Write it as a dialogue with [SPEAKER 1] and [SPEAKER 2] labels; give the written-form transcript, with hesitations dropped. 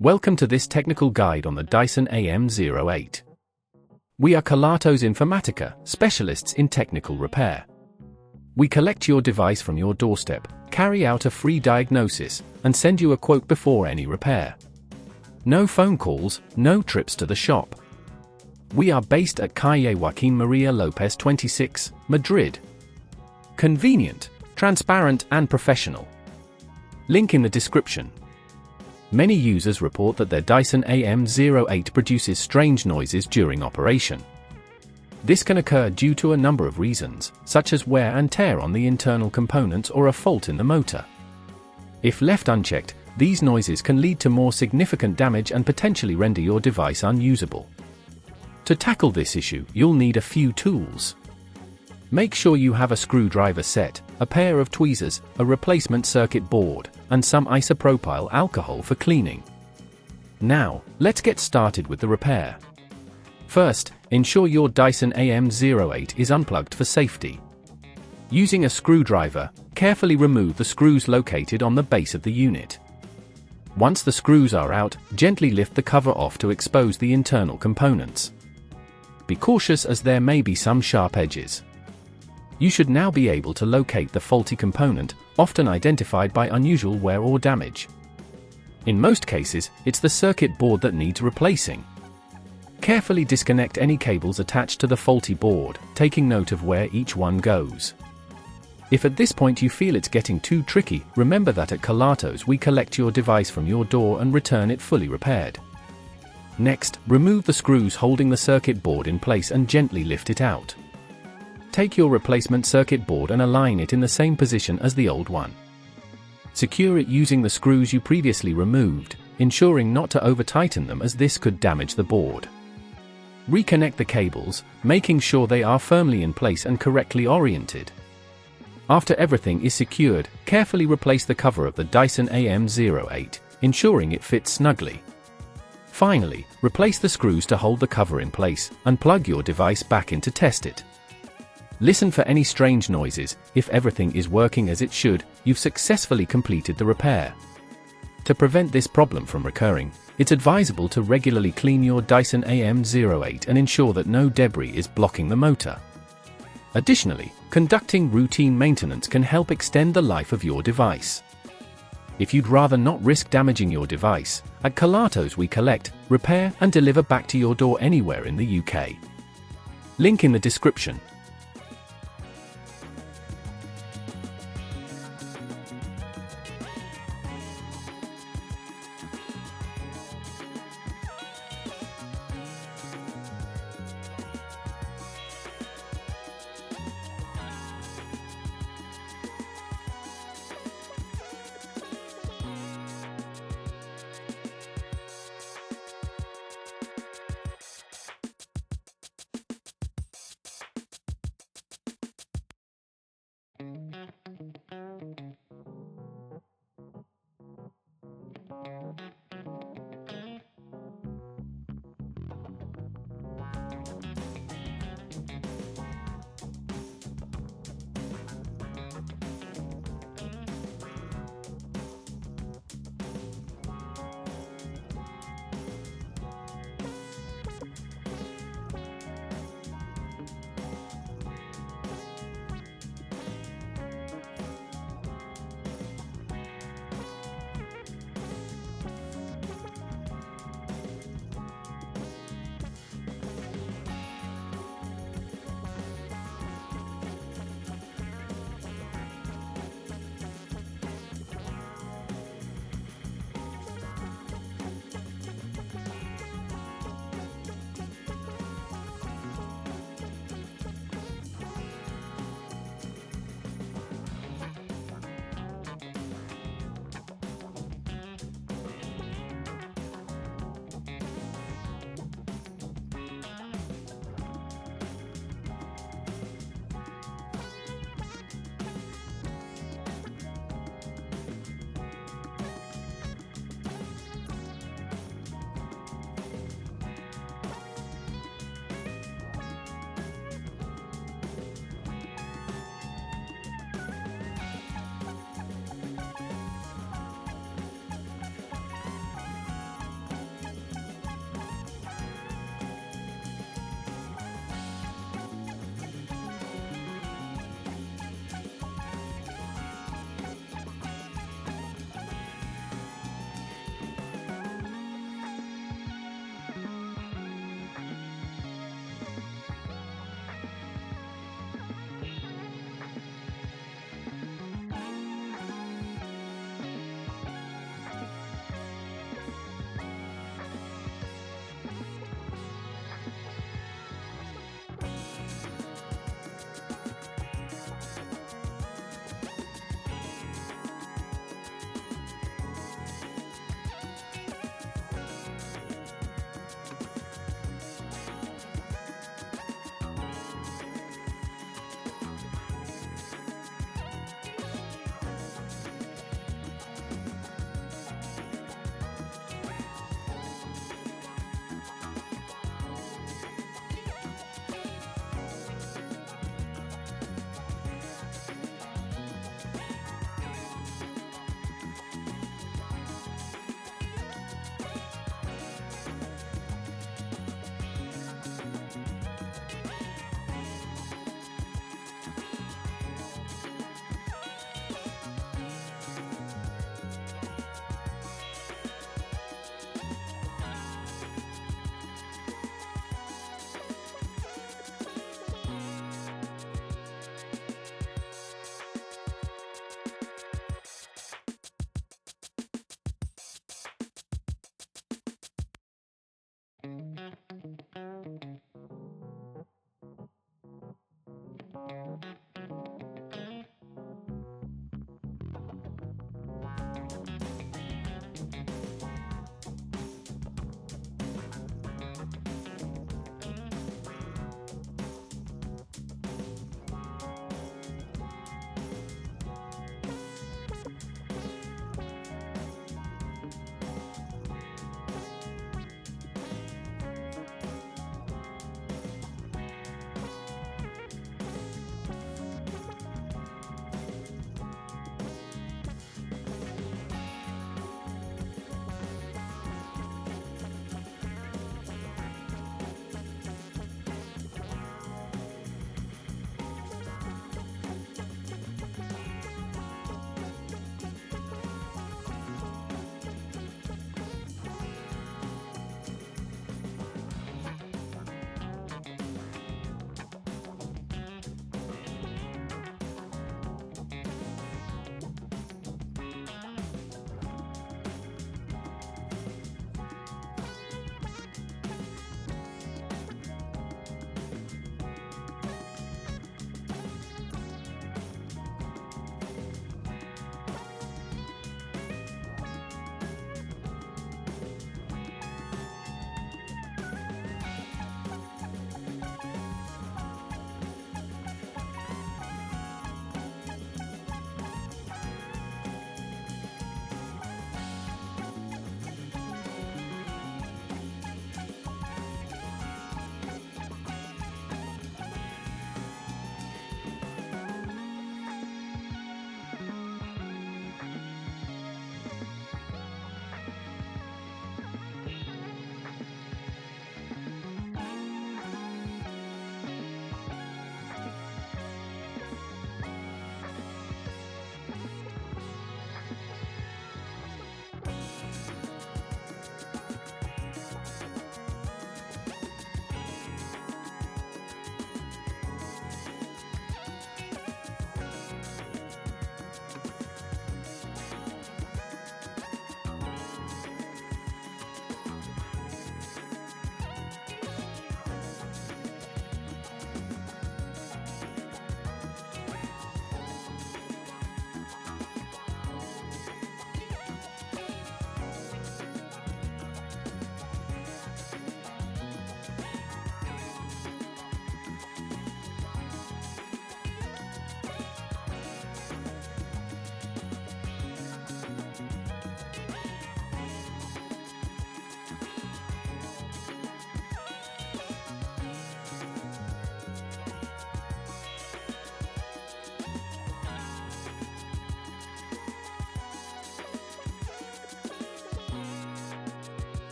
[SPEAKER 1] Welcome to this technical guide on the Dyson AM08. We are Kelatos Informatica, specialists in technical repair. We collect your device from your doorstep, carry out a free diagnosis, and send you a quote before any repair. No phone calls, no trips to the shop. We are based at Calle Joaquín María López 26, Madrid. Convenient, transparent and professional. Link in the description. Many users report that their Dyson AM08 produces strange noises during operation. This can occur due to a number of reasons, such as wear and tear on the internal components or a fault in the motor. If left unchecked, these noises can lead to more significant damage and potentially render your device unusable. To tackle this issue, you'll need a few tools. Make sure you have a screwdriver set, a pair of tweezers, a replacement circuit board, and some isopropyl alcohol for cleaning. Now, let's get started with the repair. First, ensure your Dyson AM08 is unplugged for safety. Using a screwdriver, carefully remove the screws located on the base of the unit. Once the screws are out, gently lift the cover off to expose the internal components. Be cautious as there may be some sharp edges. You should now be able to locate the faulty component, often identified by unusual wear or damage. In most cases, it's the circuit board that needs replacing. Carefully disconnect any cables attached to the faulty board, taking note of where each one goes. If at this point you feel it's getting too tricky, remember that at Kelatos we collect your device from your door and return it fully repaired. Next, remove the screws holding the circuit board in place and gently lift it out. Take your replacement circuit board and align it in the same position as the old one. Secure it using the screws you previously removed, ensuring not to over-tighten them as this could damage the board. Reconnect the cables, making sure they are firmly in place and correctly oriented. After everything is secured, carefully replace the cover of the Dyson AM08, ensuring it fits snugly. Finally, replace the screws to hold the cover in place, and plug your device back in to test it. Listen for any strange noises. If everything is working as it should, you've successfully completed the repair. To prevent this problem from recurring, it's advisable to regularly clean your Dyson AM08 and ensure that no debris is blocking the motor. Additionally, conducting routine maintenance can help extend the life of your device. If you'd rather not risk damaging your device, at Kelatos we collect, repair and deliver back to your door anywhere in the UK. Link in the description.